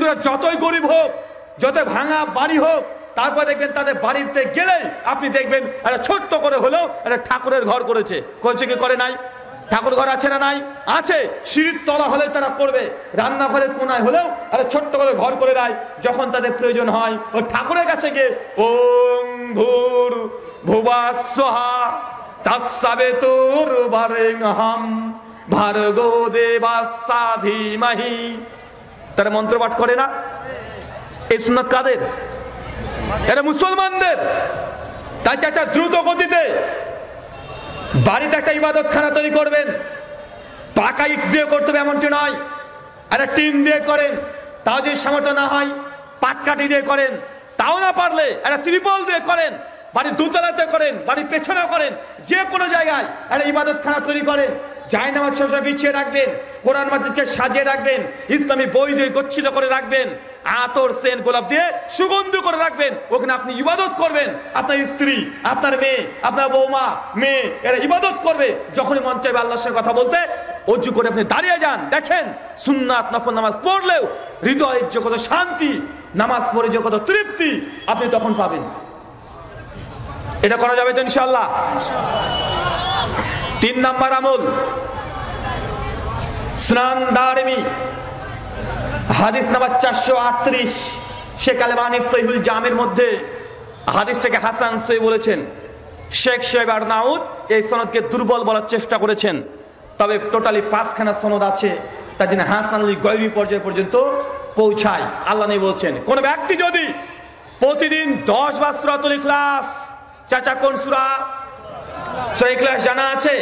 হিন্দুরা যতই গরিব হোক, যত ভাঙা বাড়ি হোক, তারপর দেখবেন তাদের বাড়িতে গেলেই আপনি দেখবেন একটা ছোট্ট করে হলেও একটা ঠাকুরের ঘর করেছে। করেছে কি করে নাই? ঠাকুর ঘর আছে না নাই? আছে। সিঁড়ির তলা হলেও তারা করবে, রান্নাঘরের কোনায় হলেও একটা ছোট্ট করে ঘর করে দেয়। যখন তাদের প্রয়োজন হয় ওই ঠাকুরের কাছে গিয়ে ওং ভূর ভুবস্বহা তৎসবিতুর বরেণ্যং ভর্গো দেবস্য ধীমহি, তারা মন্ত্র পাঠ করে না? এই সুন্নাত কাদের? এরা মুসলমানদের। তাই চাচা দ্রুত গতিতে বাড়িতে একটা ইবাদতখানা তৈরি করবেন। পাকা ইট দিয়ে করতে হবে এমনটি নয়, একটা টিন দিয়ে করেন, তাও যদি সামর্থ্য না হয় পাটকাঠি দিয়ে করেন, তাও না পারলে একটা ত্রিপল দিয়ে করেন, বাড়ির দোতলাতে করেন, বাড়ির পেছনে করেন, যে কোনো জায়গায় একটা ইবাদতখানা তৈরি করেন। জায়নামাজ সবসময় বিছিয়ে রাখবেন, কোরআন মাজিদকে সাজিয়ে রাখবেন, ইসলামী বই দিয়ে গচ্ছিত করে রাখবেন, আতর সেন গোলাপ দিয়ে সুগন্ধ করে রাখবেন। ওখানে আপনি ইবাদত করবেন, আপনার স্ত্রী, আপনার মেয়ে, আপনার বৌমা, মেয়ে এরা ইবাদত করবে। যখনই মন চাইবে আল্লাহর সঙ্গে কথা বলতে, অজু করে আপনি দাঁড়িয়ে যান, দেখেন সুন্নাত নফল নামাজ পড়লেও হৃদয়ের যে কত শান্তি, নামাজ পড়ে যে কত তৃপ্তি আপনি তখন পাবেন। এটা করা যাবে তো ইনশাআল্লাহ? 3 নাম্বার আমল, স্নান দারমি, হাদিস নাম্বার 438, শেখ আলবানী সহিহুল জামের মধ্যে হাদিসটাকে হাসান সহিহ বলেছেন। শেখ শোয়েব আরনাউত এই সনদকে দুর্বল বলার চেষ্টা করেছেন, তবে টোটালি 5খানা সনদ আছে, তার জন্য হাসানুল গয়রি পর্যায় পর্যন্ত পৌঁছায়। আল্লাহ নবী বলছেন, কোন ব্যক্তি যদি প্রতিদিন 10 বার সূরাতুল ইখলাস, চাচা কোন সূরা? সূরা ইখলাস জানা আছে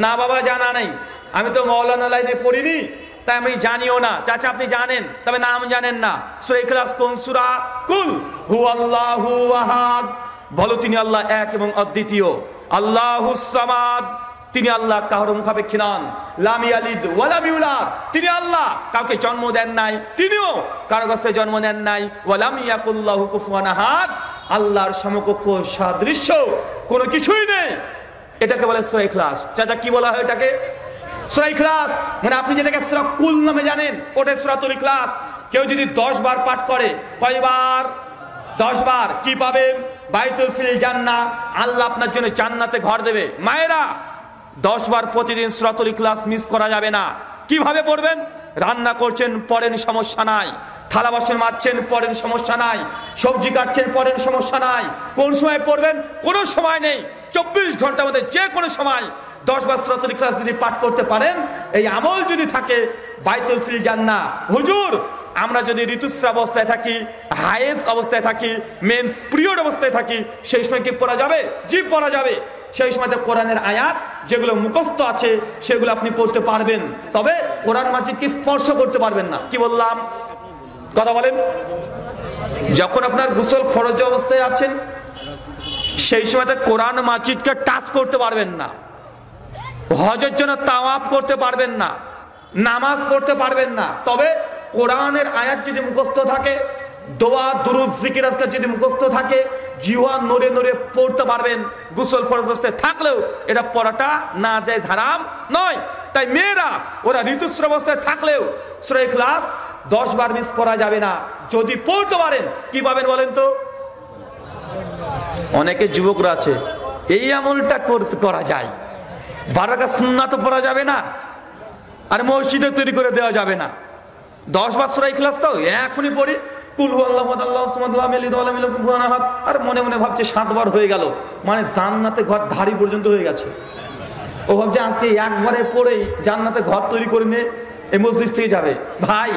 না? বাবা জানা নেই। আমি তো মাওলানা লাইনে পড়িনি, তাই আমি জানিও না। চাচা আপনি জানেন, তবে নাম জানেন না। সূরা ইখলাস কোন সূরা? কুল হুয়াল্লাহু আহাদ, বলো তিনি আল্লাহ এক এবং অদ্বিতীয়। আল্লাহুস সামাদ, তিনি আল্লাহ কারো মুখাপেক্ষী নন। লাম ইয়ালিদ ওয়া লাম ইউলাদ, তিনি আল্লাহ কাউকে জন্ম দেন নাই, তিনিও কারো কাছে জন্ম নেন নাই। ওয়া লাম ইয়াকুল লাহু কুফুয়ান আহাদ, আল্লাহর সমকক্ষ সাদৃশ্য কোনো কিছুই নেই। এটাকে বলে সূরা ইখলাস। চাচা কি বলা হয় এটাকে? সূরা ইখলাস। মানে আপনি যেটাকে সূরা কুল নামে জানেন, ওটা সূরাতুল ইখলাস। কেউ যদি 10 বার পাঠ করে, কয়বার? 10 বার। কি পাবেন? বাইতুল ফিল জান্নাহ, আল্লাহ আপনার জন্য জান্নাতে ঘর দেবে। মায়েরা 10 বার প্রতিদিন সূরাতুল ইখলাস মিস করা যাবে না। কিভাবে পড়বেন? রান্না করছেন পড়েন, সমস্যা নাই। থালা বাসন মাজছেন পড়েন, সমস্যা নাই। সবজি কাটছেন পড়েন, সমস্যা নাই। কোন সময় পড়বেন? কোনো সময় নেই, 24 ঘন্টার মধ্যে যে কোনো সময় 10 বার সূরাতুল ইখলাস যদি পাঠ করতে পারেন, এই আমল যদি থাকে, বাইতুল ফিল জান্নাহ। হুজুর আমরা যদি ঋতুস্রাব অবস্থায় থাকি, হায়েজ অবস্থায় থাকি, মেন্স পিরিয়ড অবস্থায় থাকি, সেই সময় কি পড়া যাবে? জি পড়া যাবে। সেই সময় কোরআনের আয়াত যেগুলো মুখস্থ আছে সেগুলো আপনি পড়তে পারবেন, তবে কোরআন মাজিদকে স্পর্শ করতে পারবেন না। কি বললাম? কথা বলেন। যখন আপনার গোসল ফরজ অবস্থায় আছেন, সেই সময় কোরআন মাজিদকে টাচ করতে পারবেন না, হজের জন্য তাওয়াফ করতে পারবেন না, নামাজ পড়তে পারবেন না। তবে কোরআনের আয়াত যদি মুখস্থ থাকে, দোয়া দুরূদ জিকির আজকার যদি মুখস্থ থাকে, জিহ্বা নড়ে নড়ে পড়তে পারবেন। গোসল ফরজ অবস্থায় থাকলেও এটা পড়াটা না যায়, হারাম নয়। তাই মেয়েরা ওরা ঋতুস্রাব অবস্থায় থাকলেও সূরা ইখলাস 10 বার মিস করা যাবে না। যদি পড়তে পারেন কি পাবেন বলেন তো? অনেকে যুবকরা আছে, এই আমলটা করা যায়, 12 রাকাত সুন্নাত পড়া যাবে না, আর মসজিদে তৈরি করে দেওয়া যাবে না। 10 বার সূরা ইখলাস তো এখনই পড়ি, কুল হুয়াল্লাহু আহাদ আল্লাহুস সামাদ লাম ইয়ালিদ ওয়া লাম ইউলাদ ওয়া লাম ইয়াকুল লাহু কুফুয়ান আহাদ, আর মনে মনে ভাবছে 7 বার হয়ে গেল, মানে জান্নাতে ঘর ধারি পর্যন্ত হয়ে গেছে। ও ভাবছে আজকে একবারে পড়েই জান্নাতে ঘর তৈরি করে নিয়ে এই মসজিদ থেকে যাবে। ভাই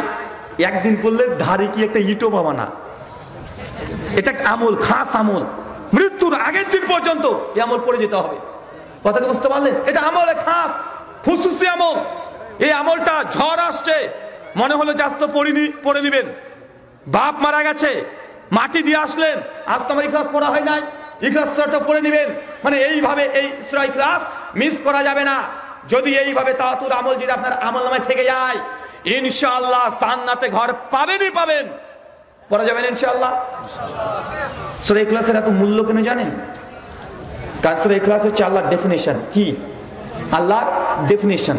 একদিন পড়লে ধারি কি একটা ইটও পাবা না। এটা আমল, খাস আমল, মৃত্যুর আগের দিন পর্যন্ত এই আমল পড়ে যেতে হবে। কথাকে বুঝতে পারলেন? এটা আমলে খাস খুশুসি আমল। এই আমলটা ঝড় আসছে, মনে হলো যে আজ তো পড়িনি, পড়ে নিবেন। বাপ মারা গেছে, মাটি দিয়ে আসলেন, আজ তো আমার ইখলাস পড়া হয় নাই, ইখলাস সূরাটা পড়ে নিবেন। মানে এইভাবে এই সূরা ইখলাস মিস করা যাবে না। যদি এইভাবে তাওয়াতুর আমল যদি আপনার আমলনামায় থেকে যায়, ইনশাআল্লাহ জান্নাতে ঘর পাবেনই পাবেন। পড়া যাবেন ইনশাআল্লাহ। সূরা ইখলাসের এত মূল্য কেন জানেন? কারণ সূরা ইখলাস হচ্ছে আল্লাহর ডেফিনেশন। কি? আল্লাহর ডেফিনেশন।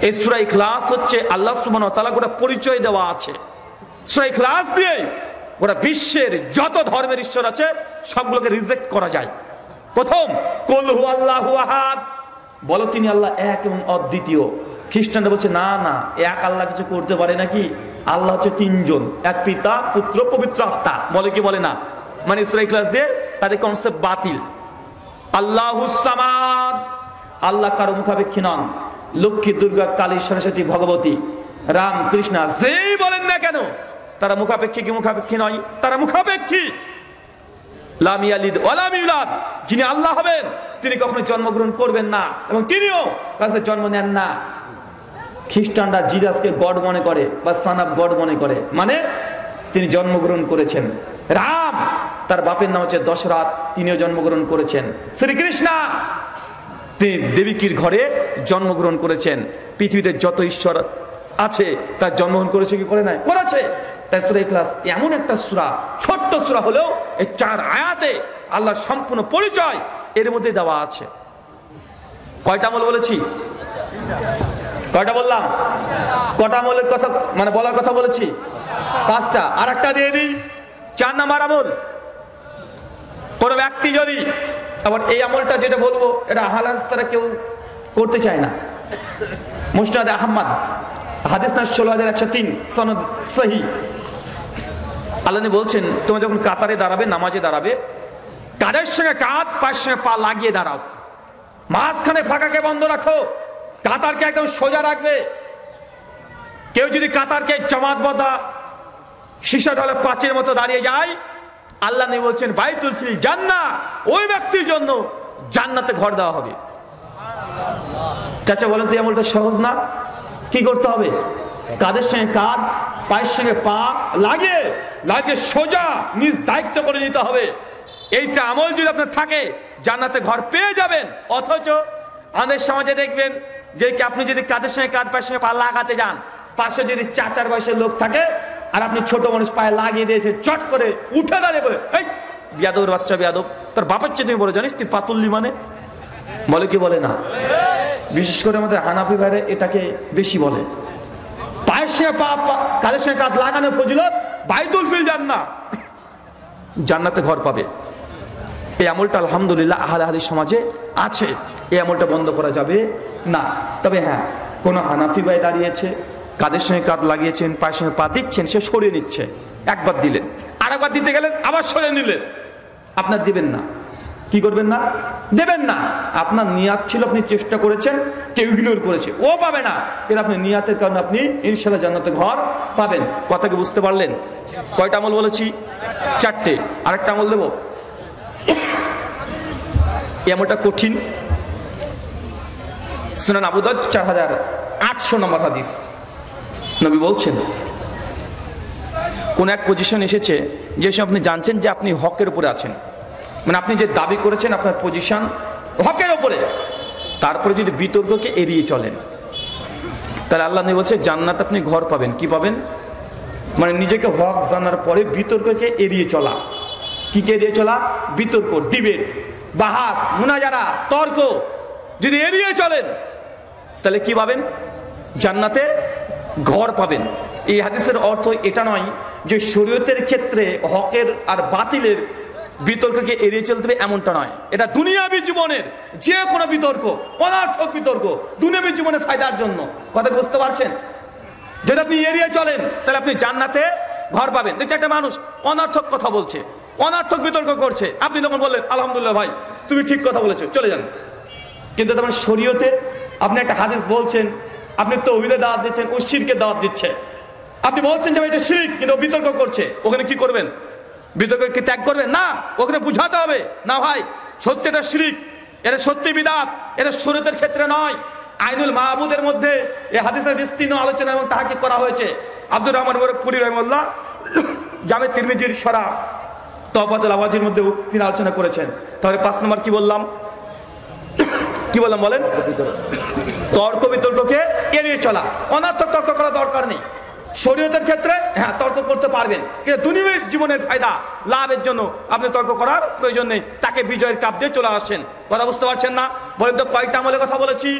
এই সূরা ইখলাস হচ্ছে আল্লাহ সুবহানাহু ওয়া তাআলা গোটা পরিচয় দেওয়া আছে। সূরা ইখলাস দিয়ে গোটা বিশ্বের যত ধর্মের ঈশ্বর আছে সবগুলোকে রিজেক্ট করা যায়। প্রথম, কুল হু আল্লাহু আহাদ, বলো তিনি আল্লাহ এক এবং অদ্বিতীয়। খ্রিস্টানরা বলছে না না, এক আল্লাহ কিছু করতে পারে নাকি? আল্লাহ হচ্ছে তিনজন, এক পিতা, পুত্র, পবিত্র আত্মা। বলে কি বলে না? মানে সূরা ইখলাস দিয়ে তাদের কনসেপ্ট বাতিল। আল্লাহুস সামাদ, আল্লাহ কারো মুখাপেক্ষী নন। লক্ষ্মী, দুর্গা, কালী, সরস্বতী, ভগবতী, রাম, কৃষ্ণ যেই বলেন না কেন তারা মুখাপেক্ষী কি মুখাপেক্ষী নয়? তারা মুখাপেক্ষী। লাম ইয়ালিদ ওয়া লাম ইউলাদ, যিনি আল্লাহ হবেন তিনি কখনো জন্মগ্রহণ করবেন না এবং তিনিও কাছে জন্ম নেন না। খ্রিস্টানরা জিসাসকে গড মনে করে বা সন অফ গড মনে করে, মানে তিনি জন্মগ্রহণ করেছেন। রাম, তার বাপের নাম হচ্ছে দশরথ, তিনিও জন্মগ্রহণ করেছেন। শ্রীকৃষ্ণ, তিনি দেবকীর ঘরে জন্মগ্রহণ করেছেন। পৃথিবীতে যত ঈশ্বর আছে তার জন্মগ্রহণ করেছে কি করে নাই? করেছে। তাই সূরা ইখলাস এমন একটা সূরা, ছোট্ট সূরা হলেও এই 4 আয়াতে আল্লাহর সম্পূর্ণ পরিচয় এর মধ্যে দেওয়া আছে। কয়টা আমল বলেছি? কয়টা বললাম? কটা আমলের কথা মানে বলার কথা বলেছি? 5টা। আর একটা দিয়ে দিই, 4 নাম্বার আমল। কোন ব্যক্তি যদি, আবার এই আমলটা যেটা বলবো এটা হালাল ছাড়া কেউ করতে চায় না। মুসনাদে আহমদ, হাদিস নাম্বার 16103, সনদ সহি। আল্লাহ বলছেন তোমরা যখন কাতারে দাঁড়াবে, নামাজে দাঁড়াবে, কাদের সঙ্গে কাঁধ, পায়ের সঙ্গে পা লাগিয়ে দাঁড়াও। মাঝখানে ফাঁকাকে বন্ধ রাখো, কাতারকে একদম সোজা রাখবে। কেউ যদি কাতারকে জমাতবদ্ধ সীসা ঢালে পাঁচের মতো দাঁড়িয়ে যায়, আল্লাহ নবী বলছেন বাইতুল ফিল জান্নাহ, ওই ব্যক্তির জন্য জান্নাতে ঘর দেওয়া হবে। চাচা বলেন তো আমলটা সহজ না? কি করতে হবে? কাদের সঙ্গে কাঁধ, পায়ের সঙ্গে পা লাগিয়ে সোজা নিজ দায়িত্ব করে নিতে হবে। এইটা আমল যদি আপনার থাকে জান্নাতে ঘর পেয়ে যাবেন। অথচ আমাদের সমাজে দেখবেন যে আপনি যদি কাদের সঙ্গে কাঁধ, পায়ের সঙ্গে পা লাগাতে যান, পাশে যদি 4 বয়সের লোক থাকে আর আপনি ছোট মানুষ পায়ে লাগিয়ে দিয়েছেন, চট করে উঠে দাঁড়িয়ে বলে এই বিয়াদবের বাচ্চা, বিয়াদব, তোর বাপের চেয়ে তুমি বলে জানিস তুই পাতুল্লি মানে? বলে কি বলে না? বিশেষ করে আমাদের হানাফি ভাইরা এটাকে বেশি বলে। পায়ের সঙ্গে পা, কাদের সঙ্গে কাঁধ লাগানো ফজিলত, বাইতুল ফিল জান্নাহ, জান্নাতে ঘর পাবে। এই আমলটা আলহামদুলিল্লাহ আহলে হাদিস সমাজে আছে। এই আমলটা বন্ধ করা যাবে না। তবে হ্যাঁ, কোন হানাফি ভাই দাঁড়িয়েছে, কাদের সঙ্গে কাঁধ লাগিয়েছেন, পায়ের সঙ্গে পা দিচ্ছেন, সে সরিয়ে নিচ্ছে। একবার দিলেন, আরেকবার দিতে গেলেন, আবার সরিয়ে নিলেন, আপনার দিবেন না। কি করবেন না? দেবেন না। আপনার নিয়াত ছিল, আপনি চেষ্টা করেছেন, কেউ ইগনোর করেছে, ও পাবে না। কিন্তু আপনি নিয়াতের কারণে আপনি ইনশাআল্লাহ জান্নাতে ঘর পাবেন। কথা কি বুঝতে পারলেন? কয়টা আমল বলেছি? 4টে। আরেকটা আমল দেবো, এই আমলটা কঠিন। সুনান আবু দাউদ 4800 নম্বর হাদিস। নবী বলছেন কোন এক পজিশন এসেছে যে আপনি জানছেন যে আপনি হকের উপরে আছেন, মানে আপনি যে দাবি করেছেন আপনার পজিশন হকের উপরে, তারপরে যদি বিতর্ককে এড়িয়ে চলেন, তাহলে আল্লাহ নবী বলছে জান্নাত আপনি ঘর পাবেন। কি পাবেন? মানে নিজেকে হক জানার পরে বিতর্ককে এড়িয়ে চলা। কি এড়িয়ে চলা? বিতর্ক, ডিবেট, বাহাস, মুনাজারা, তর্ক যদি এড়িয়ে চলেন তাহলে কি পাবেন? জান্নাতে ঘর পাবেন। এই হাদিসের অর্থ এটা নয় যে শরীয়তের ক্ষেত্রে হকের আর বাতিলের বিতর্ককে এড়িয়ে চলতে হবে, এমনটা নয়। এটা দুনিয়াবী জীবনের যে কোনো বিতর্ক, অনার্থক বিতর্ক, দুনিয়াবী জীবনের ফায়দার জন্য। কথা বুঝতে পারছেন? যদি আপনি এড়িয়ে চলেন তাহলে আপনি জান্নাতে ঘর পাবেন। দেখছি একটা মানুষ অনার্থক কথা বলছে, অনার্থক বিতর্ক করছে, আপনি তখন বললেন আলহামদুলিল্লাহ ভাই তুমি ঠিক কথা বলেছো, চলে যান। কিন্তু তোমার শরীয়তে আপনি একটা হাদিস বলছেন, আপনি তাওহীদের দাওয়াত দিচ্ছেন, ও শিরকের দাওয়াত দিচ্ছে, আপনি বলছেন যে এটা শিরক, কিন্তু বিতর্ক করছে, ওখানে কি করবেন? বিতর্ককে ত্যাগ করবেন না, ওখানে বুঝাতে হবে না ভাই সত্যি এটা শিরক, এটা সত্যি বিদআত, এটা শরীয়তের ক্ষেত্রে নয়। আইনুল মাহবুদের মধ্যে এই হাদিসের বিস্তীর্ণ আলোচনা এবং তাহাকিক করা হয়েছে। আব্দুর রহমান পুরী রাহিমাহুল্লাহ জামে তিরমিজির শরা তফাতুল আওয়াজির মধ্যে তিনি আলোচনা করেছেন। তাহলে 5 নম্বর কি বললাম? কি বললাম বলেন? তর্ক বিতর্ককে এড়িয়ে চলা। অনার্থক তর্ক করা দরকার নেই। শরীয়তের ক্ষেত্রে হ্যাঁ তর্ক করতে পারবেন, কিন্তু দুনিয়ার জীবনের ফায়দা লাভের জন্য আপনি তর্ক করার প্রয়োজন নেই। তাকে বিজয়ের কাপ দিয়ে চলে আসেন। কথা বুঝতে পারছেন না? বলেন তো কয়টা আমলের কথা বলেছি?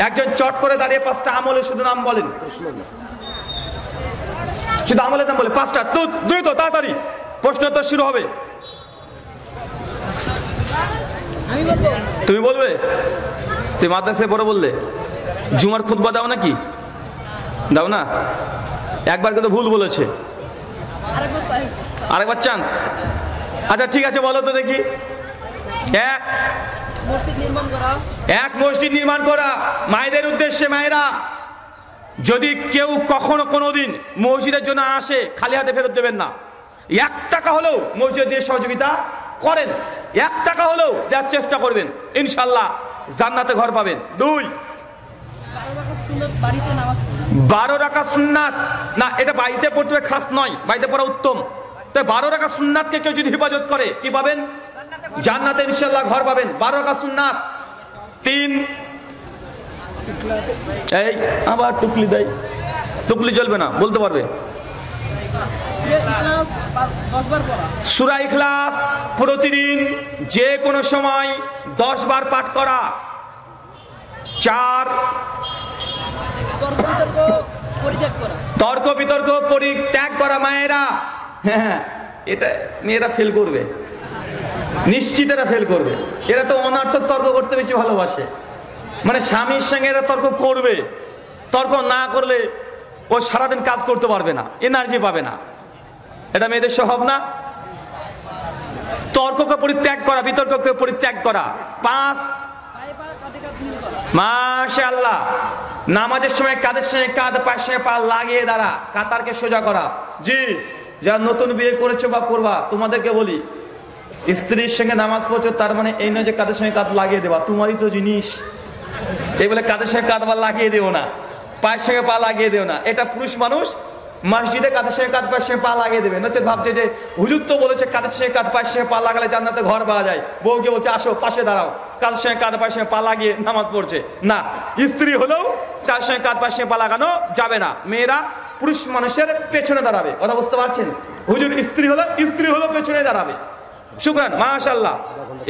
একজন চট করে দাঁড়িয়ে 5টা আমলের শুধু নাম বলেন। শুধু আমলের নাম বলে 5টা দ্রুত তাড়াতাড়ি প্রশ্ন তো শুরু হবে। তুমি বলবে? তুমি মাদ্রাসায় পড়ে বললে? জুমার খুতবা দাও নাকি? দাও না? একবার কিন্তু ভুল বলেছে, আরেকবার চান্স। আচ্ছা ঠিক আছে, বলো তো দেখি। এক মসজিদ নির্মাণ করা মায়েদের উদ্দেশ্যে। মায়েরা, যদি কেউ কখনো কোনোদিন মসজিদের জন্য আসে, খালি হাতে ফেরত দেবেন না। 1 টাকা হলেও মসজিদে দিয়ে সহযোগিতা করেন, 1 টাকা হলেও দেওয়ার চেষ্টা করবেন, ইনশাল্লাহ জান্নাতে ঘর পাবেন। 2, 12 রাকাত সুন্নাত না, এটা বাড়িতে পড়তে খাস নয়, বাড়িতে পড়া উত্তম। তাই 12 রাকাত সুন্নাতকে কেউ যদি হেফাজত করে, কি পাবেন? জান্নাতে ইনশাল্লাহ ঘর পাবেন। 12 রাকাত সুন্নাত। 3, এই আবার টুকলি দেয়, টুকলি চলবে না, বলতে পারবে। সূরা ইখলাস প্রতিদিন যে কোনো সময় 10 বার পাঠ করা। 4, তর্ক বিতর্ক পরিত্যাগ করা। মায়েরা, হ্যাঁ এটা মেয়েরা ফেল করবে, নিশ্চিত এরা ফেল করবে। এরা তো অনর্থক তর্ক করতে বেশি ভালোবাসে, মানে স্বামীর সঙ্গে এরা তর্ক করবে। তর্ক না করলে ও সারাদিন কাজ করতে পারবে না, এনার্জি পাবে না। এটা মেয়েদের স্বভাব না? তর্ককে পরিত্যাগ করা, বিতর্ককে পরিত্যাগ করা। 5, মাশাআল্লাহ, নামাজের সময় কাঁধের সঙ্গে কাঁধ, পায়ের সঙ্গে পা লাগিয়ে দাঁড়া, কাতারকে সোজা করা। জি, যারা নতুন বিয়ে করেছো বা করবা, তোমাদেরকে বলি, স্ত্রীর সঙ্গে নামাজ পড়ছো, তার মানে এই নয় যে কাঁধের সঙ্গে কাঁধ লাগিয়ে দেবা, তোমারই তো জিনিস। এই বলে কাঁধের সঙ্গে কাঁধ বা লাগিয়ে দেও না, পায়ের সঙ্গে পা লাগিয়ে দেও না। এটা পুরুষ মানুষ মসজিদে কাঁধের সঙ্গে কাঁধ, পায়ের সঙ্গে পা লাগিয়ে দেবে। নচেত ভাবছে যে হুজুর তো বলেছে কাঁধের সঙ্গে কাঁধ, পায়ের সঙ্গে পা লাগালে জান্নাতে ঘর পাওয়া যায়। বউকে বলছে আসো পাশে দাঁড়াও, কাঁধের সঙ্গে কাঁধ, পায়ের সঙ্গে পা লাগিয়ে নামাজ পড়ছে না। স্ত্রী হলেও তার সঙ্গে কাঁধ, পায়ের সঙ্গে পা লাগানো যাবে না। মেয়েরা পুরুষ মানুষের পেছনে দাঁড়াবে, কথা বুঝতে পারছেন? হুজুর স্ত্রী হলো পেছনে দাঁড়াবে। শুকরান, মাশাআল্লাহ।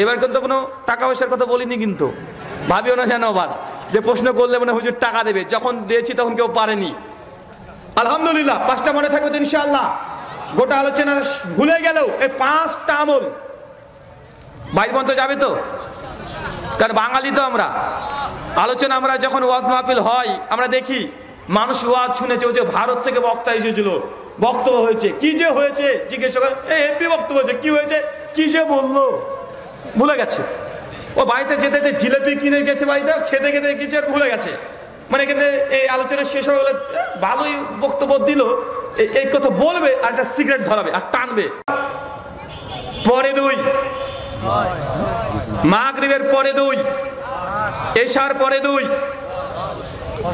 এবার কিন্তু কোনো টাকা পয়সার কথা বলিনি, কিন্তু ভাবিও না যেন আবার যে প্রশ্ন করলে মানে হুজুর টাকা দেবে, যখন দিয়েছি তখন কেউ পারেনি। আলহামদুলিল্লাহ, 5টা মনে থাকবে তো ইনশাআল্লাহ। গোটা আলোচনা ভুলে গেলেও এই 5টা আমল বাইরে পর্যন্ত যাবে তো, কারণ বাঙালি তো আমরা। আলোচনা আমরা যখন ওয়াজ মাহফিল হয়, আমরা দেখি মানুষ ওয়াজ শুনেছে, ওই যে ভারত থেকে বক্তা এসেছিল, বক্তব্য হয়েছে, কি যে হয়েছে জিজ্ঞেস করেন, এই হেপি বক্তব্য হয়েছে, কি হয়েছে, কি যে বললো ভুলে গেছে। ও বাড়িতে যেতে যেতে জিলেপি কিনে গেছে, বাড়িতে খেতে খেতে গেছে, ভুলে গেছে। মানে কিন্তু এই আলোচনা শেষ হয়ে গেলে ভালোই বক্তব্য দিল, এই কথা বলবে আর একটা সিগারেট ধরাবে আর টানবে। পরে 2, মাগরিবের পরে 2, এশার পরে 2,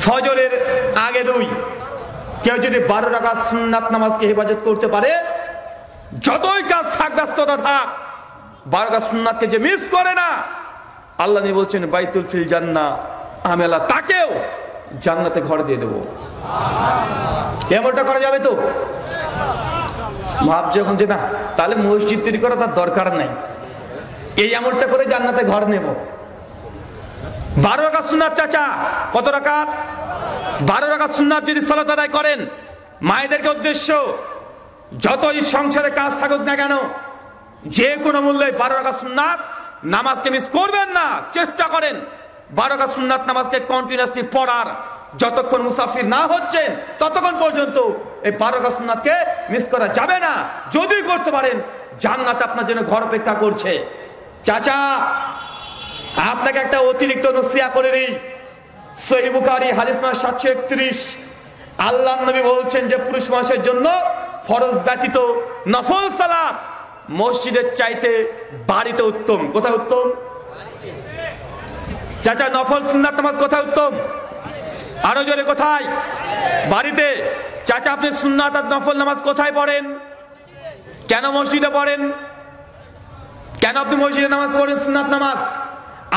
ফজরের আগে 2। কেউ যদি 12 রাকাত সুন্নাত নামাজকে হেফাজত করতে পারে, যতই কাজ থাক, ব্যস্ততা থাক, 12 রাকাত সুন্নাতকে যে মিস করে না, আল্লাহ নবী বলছেন বাইতুল ফিল জান্নাহ, আমি আল্লাহ তাকেও জান্নাতে ঘর দিয়ে দেবো। এমনটা করা যাবে তো? ভাব যখন যে না, তাহলে মসজিদ তৈরি করা তার দরকার নাই, এই আমলটা করে জান্নাতে ঘর নেব। 12 রাকাত সুন্নাত, চাচা কত রাকাত? 12 রাকাত সুন্নাত যদি সালাত আদায় করেন, মায়েদেরকে উদ্দেশ্য, যতই সংসারে কাজ থাকুক না কেন, যে কোনো মূল্যে 12 রাকাত সুন্নাত নামাজকে মিস করবেন না। চেষ্টা করেন 12 রাকাত সুন্নাত নামাজকে কন্টিনিউয়াসলি পড়ার। যতক্ষণ মুসাফির না হচ্ছেন ততক্ষণ পর্যন্ত এই 12 রাকাত সুন্নাতকে মিস করা যাবে না। যদি করতে পারেন, জান্নাত আপনার জন্য ঘর অপেক্ষা করছে। চাচা, আপনাকে একটা অতিরিক্ত নসিহত করে দিই। সহিহ বুখারী হাদিস নম্বর 731, আল্লাহর নবী বলছেন যে পুরুষ মানুষের জন্য ফরজ ব্যতীত নফল সালাত মসজিদের চাইতে বাড়িতে উত্তম। কোথায় উত্তম? চাচা, নফল সুন্নাত নামাজ কোথায় উত্তম? আরো জোরে, কোথায়? বাড়িতে। চাচা, আপনি সুন্নাত আর নফল নামাজ কোথায় পড়েন? কেন মসজিদে পড়েন? কেন আপনি মসজিদে নামাজ পড়েন সুন্নাত নামাজ?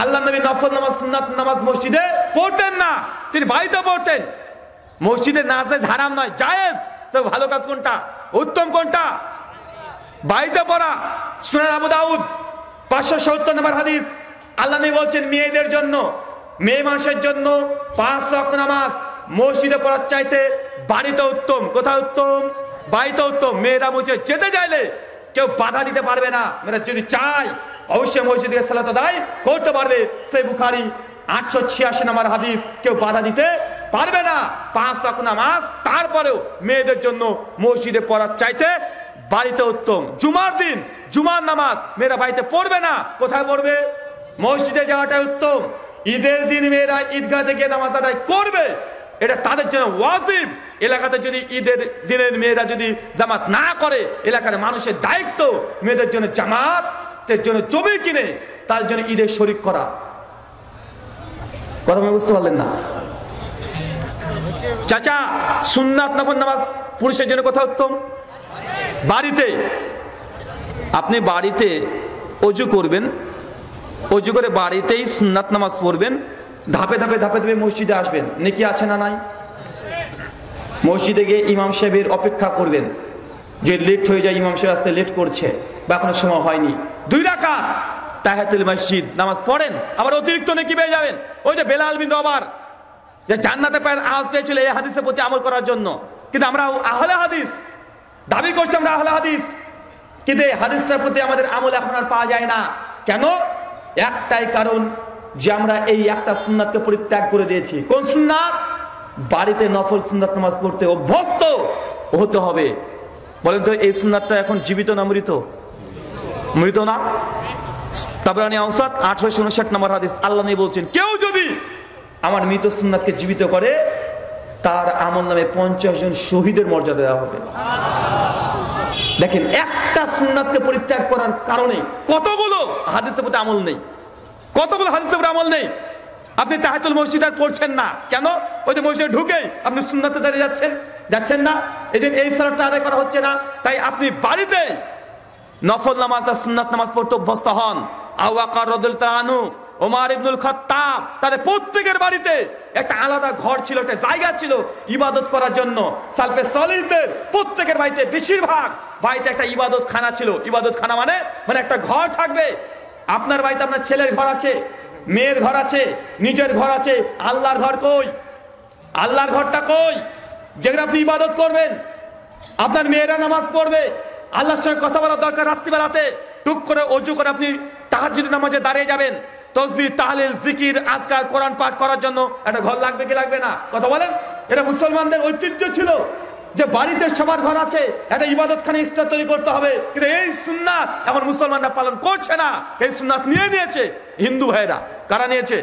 আল্লাহ নবী নফল নামাজ, সুন্নাত নামাজ মসজিদে পড়তেন না, তিনি বাড়িতে পড়তেন। মসজিদে না যায় হারাম নয়, জায়েজ। তবে ভালো কাজ কোনটা, উত্তম কোনটা? বাড়িতে পড়া। সুনান আবু দাউদ 570 নম্বর হাদিস, আল্লাহ নবী বলছেন মেয়েদের জন্য, মেয়ে মানুষের জন্য 5 ওয়াক্ত নামাজ মসজিদে পড়ার চাইতে বাড়িতে উত্তম। কোথায় উত্তম? বাড়িতে উত্তম। মেয়েরা মসজিদে যেতে চাইলে কেউ বাধা দিতে পারবে না। মেয়েরা যদি চায় অবশ্যই মসজিদে সালাত আদায় করতে পারবে। সহিহ বুখারী 886 নম্বর হাদিস, কেউ বাধা দিতে পারবে না। 5 ওয়াক্ত নামাজ তারপরেও মেয়েদের জন্য মসজিদে পড়ার চাইতে বাড়িতে উত্তম। জুমার দিন জুমার নামাজ মেয়েরা বাড়িতে পড়বে না, কোথায় পড়বে? মসজিদে যাওয়াটাই উত্তম। ঈদের দিন মেয়েরা ঈদগাহে গিয়ে নামাজ আদায় করবে, এটা তাদের জন্য ওয়াজিব। এলাকাতে যদি ঈদের দিনের মেয়েরা যদি জামাত না করে, এলাকার মানুষের দায়িত্ব মেয়েদের জন্য জামাতের জন্য জমি কিনে তার জন্য ঈদের শরীক করা। কথা বুঝতে পারলেন না? চাচা, সুন্নাত নফল নামাজ পুরুষের জন্য কোথায় উত্তম? বাড়িতে। আপনি বাড়িতে অজু করবেন, অজু করে বাড়িতেই সুন্নাত নামাজ পড়বেন, ধাপে ধাপে ধাপে ধাপে মসজিদে আসবেন। নেকি আছে না নাই? মসজিদে গিয়ে ইমাম সাহেবের অপেক্ষা করবেন, যে লেট হয়ে যায়, ইমাম সাহেব আসতে লেট করছে বা এখনো সময় হয়নি, 2 রাকাত তাহিয়াতুল মসজিদ নামাজ পড়েন, আবার অতিরিক্ত নেকি পেয়ে যাবেন। ওই যে বেলাল বিন রবার যে জান্নাতে পায়ের আওয়াজ পেয়েছিল এই হাদিসের প্রতি আমল করার জন্য, কিন্তু আমরা আহলে হাদিস দাবি করছি, আমরা আহলে হাদিস, কিন্তু এই হাদিসটার প্রতি আমাদের আমল এখন আর পাওয়া যায় না। কেন? একটাই কারণ, যে আমরা এই একটা সুন্নাতকে পরিত্যাগ করে দিয়েছি। কোন সুন্নাত? বাড়িতে নফল সুন্নাত নামাজ পড়তে অভ্যস্ত হতে হবে। বলেন তো এই সুন্নাতটা এখন জীবিত না মৃত? মৃত না। তাবরানী আওসাত 1859 নম্বর হাদিস, আল্লাহ নবী বলছেন, কেউ যদি আমার মৃত সুন্নাতকে জীবিত করে তার আমল নামে 50 জন শহীদের মর্যাদা দেওয়া হবে। দেখেন, একটা সুন্নাতকে পরিত্যাগ করার কারণে কতগুলো হাদিসের প্রতি আমল নেই, কতগুলো হাদিসের প্রতি আমল নেই। আপনি তাহিয়াতুল মসজিদ আর পড়ছেন না কেন? ওই যে মসজিদে ঢুকেই আপনি সুন্নাতে দাঁড়িয়ে যাচ্ছেন না, এই যে এই সালাতটা আদায় করা হচ্ছে না। তাই আপনি বাড়িতে নফল নামাজ আর সুন্নাত নামাজ পড়তে অভ্যস্ত হন। আবু বকর রাদিয়াল্লাহু আনহু, ওমর ইবনুল খাত্তাব, তাদের প্রত্যেকের বাড়িতে একটা আলাদা ঘর ছিল, একটা জায়গা ছিল ইবাদত করার জন্য। সালফে সালিহদের প্রত্যেকের বাড়িতে, বেশিরভাগ বাড়িতে একটা ইবাদত খানা ছিল। ইবাদত খানা মানে একটা ঘর থাকবে। আপনার বাড়িতে আপনার ছেলের ঘর আছে, মেয়ের ঘর আছে, নিজের ঘর আছে, আল্লাহর ঘর কই? আল্লাহর ঘরটা কই? যেখানে আপনি ইবাদত করবেন, আপনার মেয়েরা নামাজ পড়বে, আল্লাহর সঙ্গে কথা বলার দরকার। রাত্রিবেলাতে টুক করে অজু করে আপনি তাহাজ্জুদ নামাজে দাঁড়িয়ে যাবেন, তাসবিহ, তাহলিল, জিকির, আজকার, কোরআন পাঠ করার জন্য একটা ঘর লাগবে কি লাগবে না? কথা বলেন। এটা মুসলমানদের ঐতিহ্য ছিল যে বাড়িতে সবার ঘর আছে, একটা ইবাদতখানা এক্সট্রা তৈরি করতে হবে। কিন্তু এই সুন্নাত এখন মুসলমানরা পালন করছে না। এই সুন্নাত নিয়েছে হিন্দু ভাইয়েরা। কারা নিয়েছে?